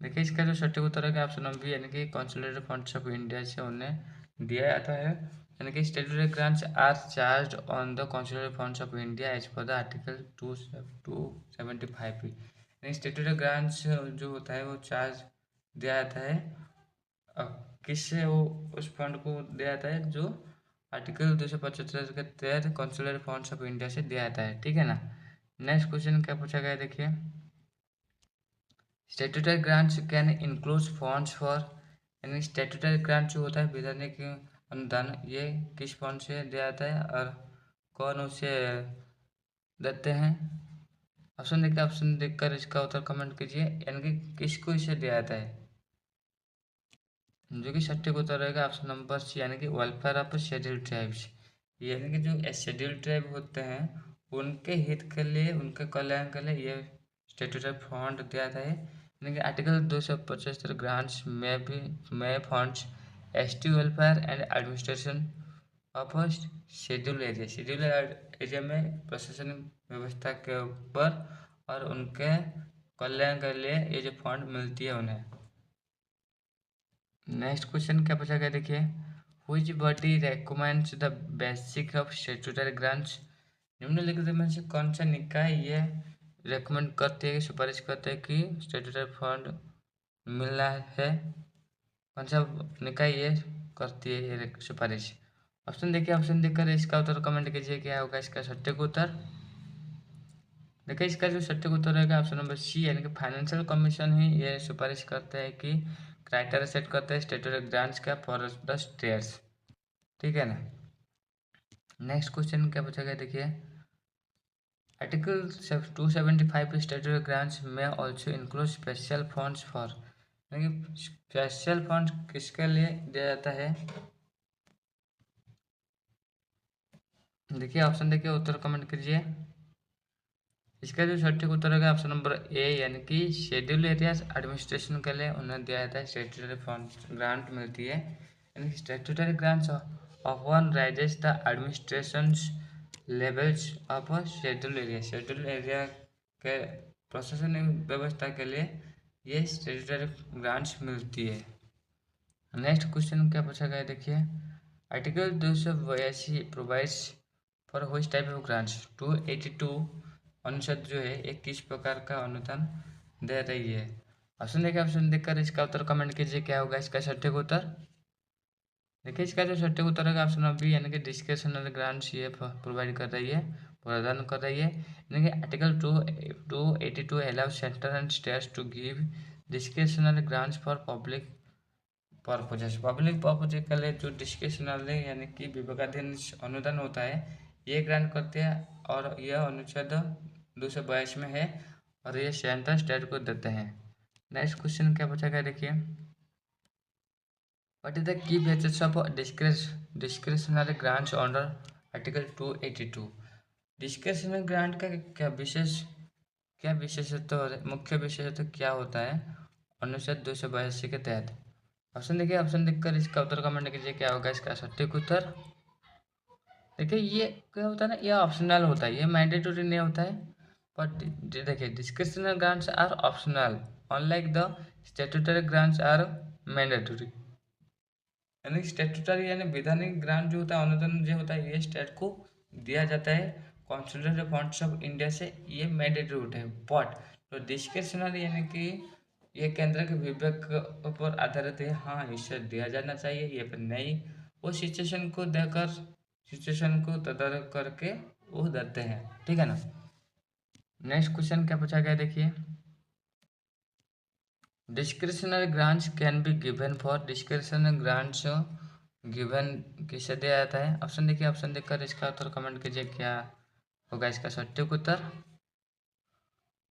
देखिए इसका जो सटीक उत्तर है ऑप्शन नंबर बी, यानी कि कंसोलिडेटेड फंड्स ऑफ इंडिया से उन्हें दिया जाता है, यानी कि statutory grants are charged on the consolidated funds of India as per the article 275 P. यानी स्टैट्यूटरी ग्रांट्स जो होता है वो चार्ज दिया जाता है, किससे वो उस फंड को दिया जाता है जो आर्टिकल 275 के तहत कंसोलिडेटेड फंड्स ऑफ इंडिया से दिया जाता है। ठीक है ना। नेक्स्ट क्वेश्चन क्या पूछा गया देखिए, statutory grants can include funds for, यानी स्टैट्यूटरी ग्रांट जो होता है वैधानिक अनुदान, ये किस फंड से दिया जाता है और कौन उसे देते हैं। ऑप्शन देखिए, ऑप्शन देखकर इसका उत्तर कमेंट कीजिए, यानी कि किसको इसे दिया जाता है। जो कि सटीक उत्तर रहेगा ऑप्शन नंबर सी, यानी कि वेलफेयर ऑफ शेड्यूल्ड ट्राइब्स, यानी कि जो शेड्यूल्ड ट्राइब होते हैं उनके हित के लिए, उनके कल्याण के लिए ये स्टैट्यूटरी फंड दिया जाता है। यानी कि आर्टिकल 275 ग्रांट्स में भी में funds ST welfare and administration of schedule area में प्रशासनिक व्यवस्था के ऊपर और उनके कल्याण के लिए ये जो फंड मिलती है उन्हें। नेक्स्ट क्वेश्चन क्या पूछा गया देखिए, which body recommends the basic of statutory grants. निम्नलिखित में से कौन सा निकाय ये रेकमेंड करते हैं, सुपारिश करते हैं कि स्टैट्यूटरी फंड मिलना है। कौन सा निकाय ये करती है ये सिफारिश? ऑप्शन देखिए, ऑप्शन देखकर इसका उत्तर कमेंट कीजिए, क्या होगा इसका सटीक उत्तर। देखिए इसका जो सटीक उत्तर रहेगा ऑप्शन नंबर सी, यानी कि फाइनेंशियल कमीशन ही ये सिफारिश करते हैं कि क्राइटेरिया सेट करते हैं स्टेटरी ग्रांट्स का फॉर द स्टेट्स। ठीक है ना। नेक्स्ट क्वेश्चन क्या पूछा गया देखिए, आर्टिकल 275 स्टेटरी ग्रांट्स में also include special funds for, यानी स्पेशल फंड किसके लिए दिया जाता है? देखिए ऑप्शन देखिए, उत्तर कमेंट कीजिए। इसका जो सटीक उत्तर होगा ऑप्शन नंबर ए, यानी कि शेड्यूल एरियाज एडमिनिस्ट्रेशन के लिए उन्हें दिया जाता है स्टेट्यूटरी फंड ग्रांट मिलती है, यानी कि statutory grants of one rises the administration levels of schedule area. Schedule area के प्रशासनिक व्यवस्था के लिए ये स्टेट्यूटरी ग्रांट्स मिलती है। नेक्स्ट क्वेश्चन क्या पूछा गया देखिए, article 282 provides for which type of grants. 282 अनुच्छेद जो है एक किस प्रकार का अनुदान दे रही है? ऑप्शन देखिए, ऑप्शन देखकर इसका उत्तर कमेंट कीजिए, क्या होगा इसका सटीक उत्तर। देखिए इसका जो सटीक उत्तर होगा ऑप्शन नंबर बी, यानी कि डिस्क्रिशनरी ग्रांट्स ये प्रोवाइड कर रही है, प्रदान कर रही है, यानी कि article 282 allow centre and states to give discretionary grants for public purposes. Public purpose के लिए जो डिस्क्रिशनरी यानी कि विवेकाधीन अनुदान होता है ये ग्रांट करते हैं, और यह अनुच्छेद 282 में है, और ये सेंटर स्टेट को देते हैं। नेक्स्ट क्वेश्चन क्या पूछा गया देखिए, what is the key features of discretionary grants under article 282। Discretionary grant का क्या विशेषत्व, मुख्य विशेषत्व क्या होता है अनुच्छेद 282 के तहत? ऑप्शन देखिए, ऑप्शन देखकर इसका उत्तर कमेंट कीजिए, क्या होगा इसका सटीक उत्तर। देखिए ये क्या होता है ना, ये ऑप्शनल होता है, ये मैंडेटरी नहीं होता है। बट देखिए discretionary grants are optional unlike the statutory grants are mandatory. यानी स्टैट्यूटरी यानी विधानिक ग्रांट जो होता है, अनुदान जो होता है, ये स्टेट को दिया जाता है कॉन्स्टिट्यूशनल फंड्स ऑफ इंडिया से, ये मैंडेटरी होता है। बट तो डिस्क्रिशनरी यानी कि ये केंद्र के विवेक पर आधारित है, हाँ इसे दिया जाना चाहिए, ये पर नहीं, वो सिचुएशन को देकर सिचुएशन को तदारक करके वो देते हैं। ठीक है ना। नेक्स्ट क्वेश्चन क्या पूछा गया देखिए, discretionary grants can be given for, discretionary grants given किसे दिया जाता है? ऑप्शन देखिए, ऑप्शन देखकर इसका उत्तर कमेंट कीजिए, क्या होगा इसका सटीक उत्तर।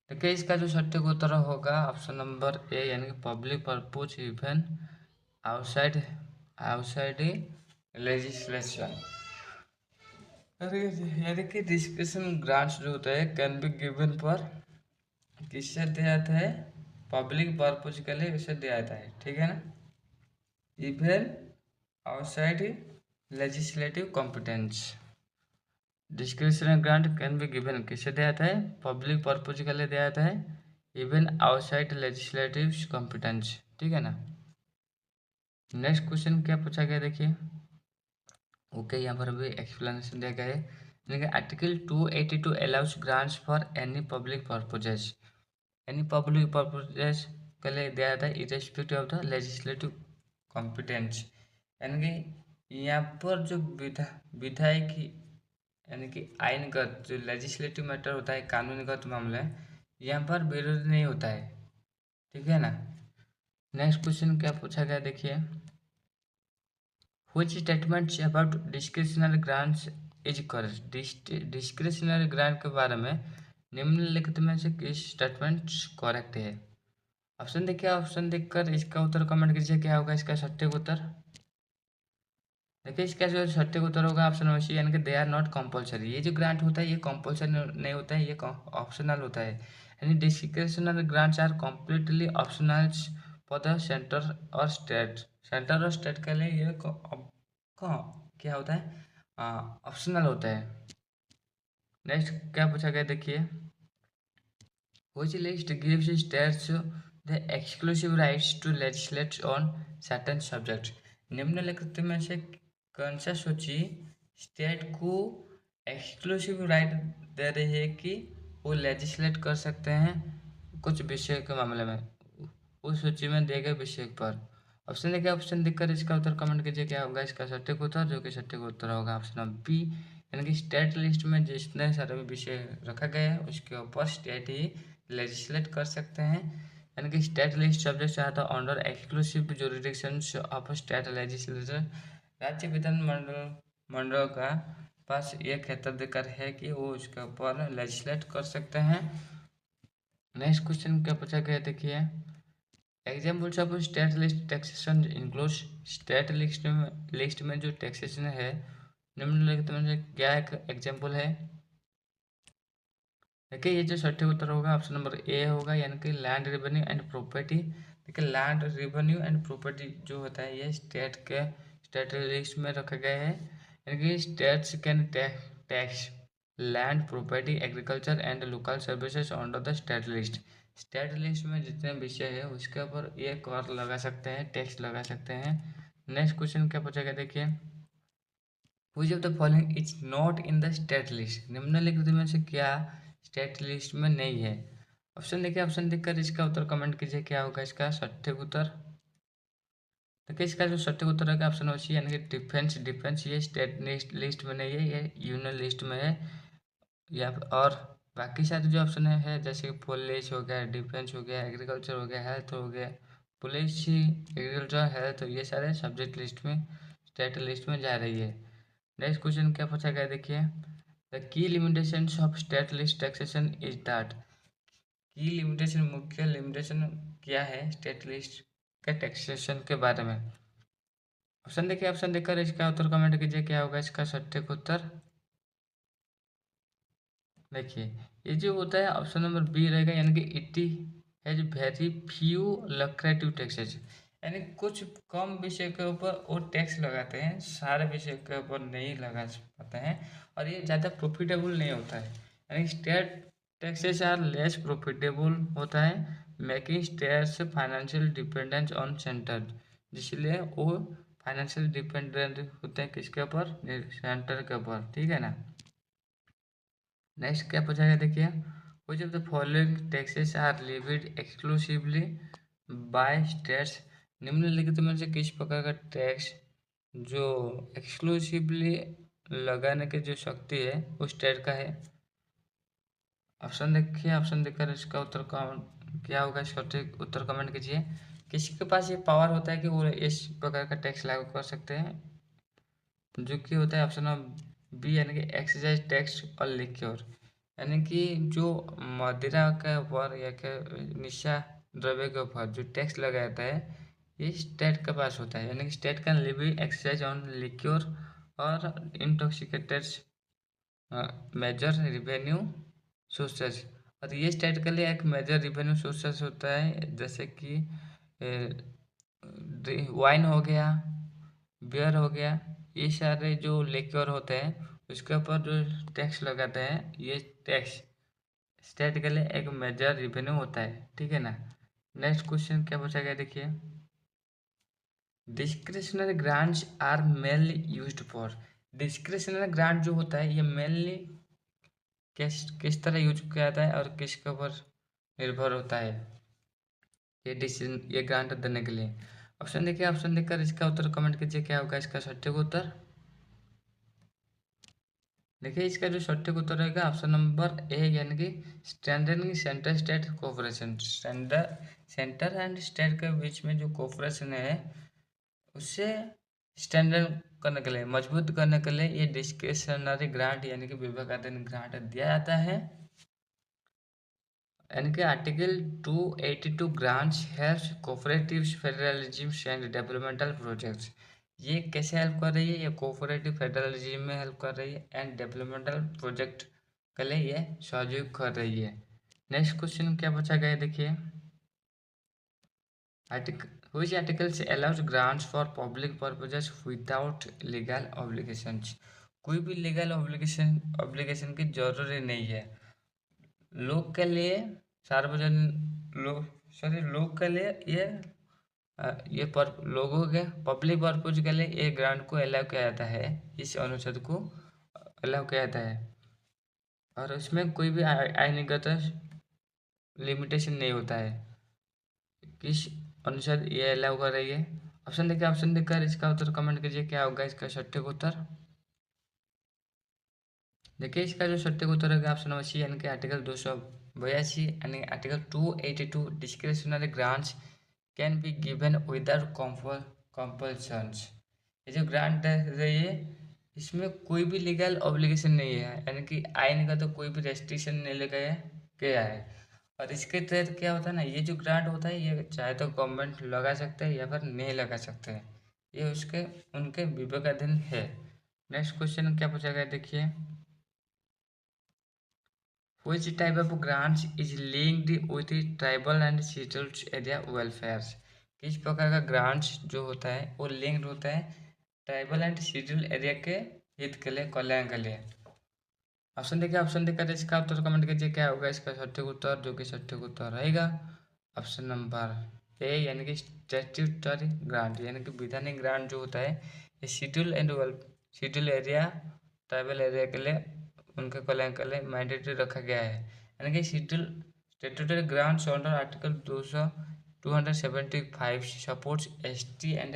देखिए इसका जो सटीक उत्तर होगा ऑप्शन नंबर ए, यानी कि public purpose even outside outside legislation. यानी कि डिस्क्रिशन ग्रांट्स जो होता है कैन बी गिवन फॉर, किससे दिया जाता है? पब्लिक पर्पज के लिए इसे दिया जाता है। ठीक है ना। Even outside legislative competence, discretionary grant can be given किसे दिया जाता है? पब्लिक पर्पज के लिए दिया जाता है, इवन आउटसाइड लेजिस्लेटिव कॉम्पिटेंस। ठीक है ना। नेक्स्ट क्वेश्चन क्या पूछा गया देखिए, ओके यहाँ पर भी एक्सप्लेनेशन दिया गया है, यानी कि article 282 allows grants for any public purposes, यानी पब्लिक पर्पजेस के लिए दिया जाता है irrespective of the legislative competence. यानी कि यहाँ पर जो विधायक यानी कि आइनगत जो लेजिस्लेटिव मैटर होता है, कानूनीगत मामले, यहाँ पर विरोध नहीं होता है। ठीक है ना। नेक्स्ट क्वेश्चन क्या पूछा गया देखिए, which statements about discretionary grants is correct. Discretionary grant के बारे में निम्नलिखित में से किस स्टेटमेंट्स करेक्ट है? ऑप्शन देखिए, ऑप्शन देखकर इसका उत्तर कमेंट कीजिए, क्या होगा इसका सटीक उत्तर। देखिए इसका जो सटीक उत्तर होगा ऑप्शन नंबर सी, यानी कि दे आर नॉट कंपलसरी। ये जो ग्रांट होता है ये कंपलसरी नहीं होता है, ये ऑप्शनल होता है, यानी discretionary grants are completely optional for the centre और स्टेट। सेंटर और स्टेट के लिए ये क्या होता है? ऑप्शनल होता है। नेक्स्ट क्या पूछा गया देखिए, which list gives states the exclusive rights to legislate on certain subjects. निम्नलिखित में से कौन सा सूची स्टेट को एक्सक्लूसिव राइट दे रही है कि वो लेजिस्लेट कर सकते हैं कुछ विषय के मामले में, उस सूची में दिए गए विषय पर? ऑप्शन देखिए, ऑप्शन देखकर इसका उत्तर कमेंट कीजिए क्या होगा इसका सटीक उत्तर, जो कि सटीक उत्तर होगा ऑप्शन नंबर बी, यानी कि स्टेट लिस्ट में जितने सारे विषय रखा गया है उसके ऊपर स्टेट ही लेजिस्लेट कर सकते हैं, यानी कि state list subject are the under exclusive jurisdictions of state legislature. राज्य विधानमंडल मंडल का पास ये क्षेत्राधिकार है कि वो उसके ऊपर लेजिस्लेट कर सकते हैं। नेक्स्ट क्वेश्चन क्या पूछा गया देखिए, examples of state list taxation includes, state list में जो टैक्सेशन है निम्नलिखित में से क्या एक एग्जाम्पल है। देखिए ये जो सटीक उत्तर होगा ऑप्शन नंबर ए होगा, यानी कि लैंड रेवेन्यू एंड प्रॉपर्टी। देखिए लैंड रेवेन्यू एंड प्रॉपर्टी जो होता है ये स्टेट लिस्ट में रखा गया है, यानी कि states can tax land property agriculture and local services under the state list. State list में जितने विषय है उसके ऊपर ये कर लगा सकते हैं, टैक्स लगा सकते हैं। नेक्स्ट क्वेश्चन क्या पूछा गया देखिए, which of the following is not in the state list, निम्नलिखित में से क्या स्टेट लिस्ट में नहीं है। ऑप्शन देखिए, ऑप्शन देखकर इसका उत्तर कमेंट कीजिए क्या होगा इसका सटीक उत्तर। देखिए इसका जो सटीक उत्तर है ऑप्शन ऑप्शन यानी कि डिफेंस, डिफेंस ये स्टेट लिस्ट में नहीं है, ये यूनियन लिस्ट में है। या और बाकी सारे जो ऑप्शन है जैसे कि पुलिस हो गया, डिफेंस हो गया, एग्रीकल्चर हो गया, हेल्थ हो गया, पुलिस ही एग्रीकल्चर हेल्थ, ये सारे सब्जेक्ट लिस्ट में स्टेट लिस्ट में जा रही है। नेक्स्ट क्वेश्चन क्या पूछा गया देखिए, the key limitations of state list taxation is that, की लिमिटेशन मुख्य लिमिटेशन क्या है स्टेट लिस्ट के टैक्सेशन के बारे में। ऑप्शन देखिए, ऑप्शन देखकर इसका उत्तर कमेंट कीजिए क्या होगा इसका सटीक उत्तर। देखिए ये जो होता है ऑप्शन नंबर बी रहेगा, यानी कि it has very few lucrative taxes, यानी कुछ कम विषय के ऊपर वो टैक्स लगाते हैं, सारे विषय के ऊपर नहीं लगा पाते हैं, और ये ज़्यादा प्रॉफिटेबल नहीं होता है, यानी state taxes are less profitable होता है, making states financial dependence on centre, जिसलिए वो फाइनेंशियल डिपेंडेंट होते हैं किसके ऊपर, सेंटर के ऊपर, ठीक है ना। नेक्स्ट क्या पूछा गया देखिए, which of the following taxes are levied exclusively by states, निम्नलिखित में से किस प्रकार का टैक्स जो एक्सक्लूसिवली लगाने की जो शक्ति है वो स्टेट का है। ऑप्शन देखिए, ऑप्शन देखकर इसका उत्तर क्या होगा इसका उत्तर कमेंट कीजिए, किसी के पास ये पावर होता है कि वो इस प्रकार का टैक्स लागू कर सकते हैं, जो कि होता है ऑप्शन बी, यानी कि एक्साइज टैक्स और लिक्योर, यानी कि जो मदिरा के ऊपर या के निशा द्रव्य के ऊपर जो टैक्स लगाया जाता है ये स्टेट के पास होता है, यानी कि state can levy excise on liquor और इंटॉक्सिकेटेड्स मेजर रिवेन्यू सोर्सेस, और ये स्टेट के लिए एक मेजर रिवेन्यू सोर्सेस होता है, जैसे कि वाइन हो गया, बियर हो गया, ये सारे जो लिक्योर होते हैं उसके ऊपर जो टैक्स लगाते हैं ये टैक्स स्टेट के लिए एक मेजर रिवेन्यू होता है, ठीक है ना। नेक्स्ट क्वेश्चन क्या पूछा गया देखिए, discretionary grants are mainly used for, discretionary grant जो होता है ये मेनली किस किस तरह यूज किया जाता है और किसके ऊपर निर्भर होता है ये डिसीजन, ये ग्रांट देने के लिए। ऑप्शन देखिए, ऑप्शन देखकर इसका उत्तर कमेंट कीजिए क्या होगा इसका सटीक उत्तर। देखिए इसका जो सटीक उत्तर रहेगा ऑप्शन नंबर ए, यानी कि strengthening centre state cooperation, centre and state के बीच में जो कोऑपरेशन है उससे स्ट्रेंथन करने के लिए, मजबूत करने के लिए ये डिस्क्रिशनरी ग्रांट यानी कि विवेकाधीन ग्रांट दिया जाता है, यानी कि article 282 grants helps cooperative federalism and developmental projects, ये कैसे हेल्प कर रही है, ये कोऑपरेटिव फेडरलिज्म में हेल्प कर रही है एंड डेवलपमेंटल प्रोजेक्ट के लिए ये सहयोग कर रही है। नेक्स्ट क्वेश्चन क्या पूछा गया देखिए, article which articles allows grants for public purposes without legal obligations, कोई भी लीगल ऑब्लिगेशन की जरूरी नहीं है, लोग के लिए सार्वजनिक लोग सॉरी लोग के लिए ये पर लोगों के पब्लिक पर्पज के लिए ये ग्रांट को अलाउ किया जाता है, इस अनुच्छेद को अलाउ किया जाता है, और उसमें कोई भी आईनीगत लिमिटेशन नहीं होता है, किस अनुच्छेद ये अलाउ कर रही है। ऑप्शन देखिए, ऑप्शन देखकर इसका उत्तर कमेंट कीजिए, क्या होगा इसका सटीक उत्तर। देखिए इसका जो सटीक उत्तर है ऑप्शन नंबर सी, यानी कि आर्टिकल 282 यानी article 282 discretionary grants can be given without compulsions. ये जो ग्रांट है ये, इसमें कोई भी लीगल ऑब्लिगेशन नहीं है, यानी कि आइन का तो कोई भी रेस्ट्रिक्शन नहीं लगाया गया है। और इसके तहत क्या होता है ना, ये जो ग्रांट होता है ये चाहे तो गवर्नमेंट लगा सकते हैं या फिर नहीं लगा सकते हैं, ये उसके उनके विवेकाधीन है। नेक्स्ट क्वेश्चन क्या पूछा गया देखिए, Which type of grants is linked with the tribal and scheduled area welfares? किस प्रकार का ग्रांट्स जो होता है वो लिंक्ड होता है ट्राइबल एंड शेड्यूल एरिया के हित के लिए, कल्याण के लिए। ऑप्शन देखिए, ऑप्शन देखकर इसका उत्तर कमेंट कीजिए, क्या होगा इसका सटीक उत्तर, जो कि सटीक उत्तर रहेगा ऑप्शन नंबर ए, यानी कि स्टैट्यूटरी ग्रांट, यानी कि विधानिक ग्रांट जो होता है ये शेड्यूल एरिया ट्राइबल एरिया के लिए, उनके कल्याण के लिए मैंडेटरी रखा गया है। यानी कि statutory grants under article 275 supports ST and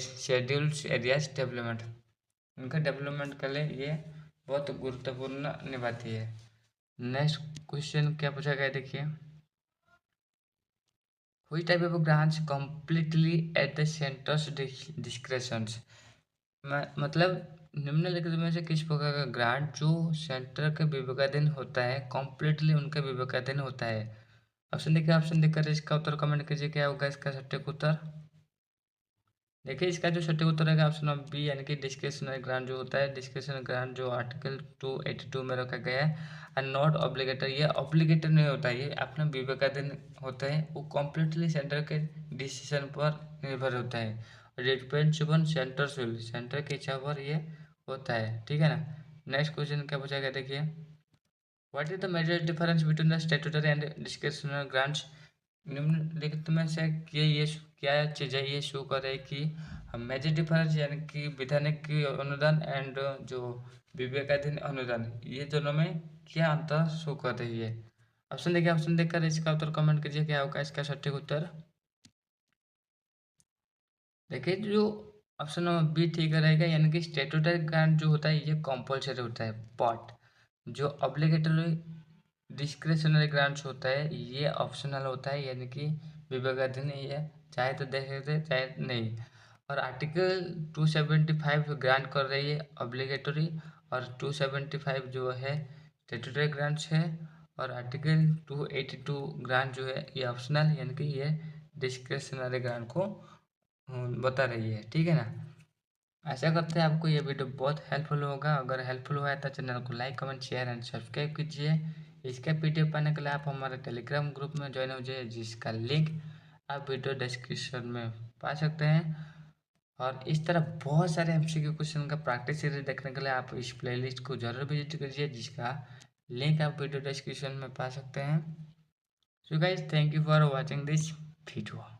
scheduled areas development, उनका डेवलपमेंट के लिए ये बहुत गुरुत्वपूर्ण निभाती है। नेक्स्ट क्वेश्चन क्या पूछा गया देखिए, which type of grants completely at the center's discretions? मतलब निम्नलिखित में से किस प्रकार का ग्रांट जो सेंटर के विवेकाधीन होता है, कम्प्लीटली उनके विवेकाधीन होता है। ऑप्शन देखिए, ऑप्शन देखकर इसका उत्तर कमेंट कीजिए, क्या होगा इसका सटीक उत्तर। देखिए इसका जो सटीक उत्तर है ऑप्शन नंबर बी, यानी कि डिस्क्रिशनरी ग्रांट जो होता है, डिस्क्रिशनरी ग्रांट जो आर्टिकल 282 में रखा गया है, और नॉट ऑब्लिगेटरी, ये ऑब्लिगेटरी नहीं होता है, ये अपने विवेकाधीन होता है, वो कम्प्लीटली सेंटर के डिसीजन पर निर्भर होता है, depends upon centres will, centre की इच्छा पर ये होता है, ठीक है ना। नेक्स्ट क्वेश्चन क्या पूछा गया देखिए, what is the major difference between the statutory and discretionary grants? निम्नलिखित में से ये क्या चीज़ है, ये शो करे कि मेजर डिफरेंस, यानी कि विधानिक अनुदान एंड जो विवेकाधीन अनुदान, ये दोनों में क्या अंतर शो कर रही है। ऑप्शन देखिए, ऑप्शन देखकर इसका उत्तर कमेंट कीजिए, क्या होगा इसका सटीक उत्तर। देखिए जो ऑप्शन नंबर बी ठीक रहेगा, यानी कि स्टैट्यूटरी ग्रांट जो होता है ये कंपलसरी होता है, बट जो ऑब्लिगेटरी डिस्क्रिशनरी ग्रांट्स होता है ये ऑप्शनल होता है, यानी कि विवेकाधीन ही है, चाहे तो दे सकते हैं चाहे नहीं। और आर्टिकल 275 ग्रांट कर रही है ऑब्लिगेटरी, और 275 जो है स्टैट्यूटरी ग्रांट्स है, और आर्टिकल 282 ग्रांट जो है ये ऑप्शनल, यानी कि ये डिस्क्रिशनरी ग्रांट को बता रही है, ठीक है ना। आशा करते हैं आपको ये वीडियो बहुत हेल्पफुल होगा। अगर हेल्पफुल हुआ है तो चैनल को like comment share and subscribe कीजिए। इसका पीडीएफ पाने के लिए आप हमारे टेलीग्राम ग्रुप में ज्वाइन हो जाइए, जिसका लिंक आप वीडियो डिस्क्रिप्शन में पा सकते हैं। और इस तरह बहुत सारे एमसीक्यू क्वेश्चन का प्रैक्टिस सीरीज देखने के लिए आप इस प्लेलिस्ट को जरूर विजिट कीजिए, जिसका लिंक आप वीडियो डिस्क्रिप्शन में पा सकते हैं। So guys, thank you for watching this video.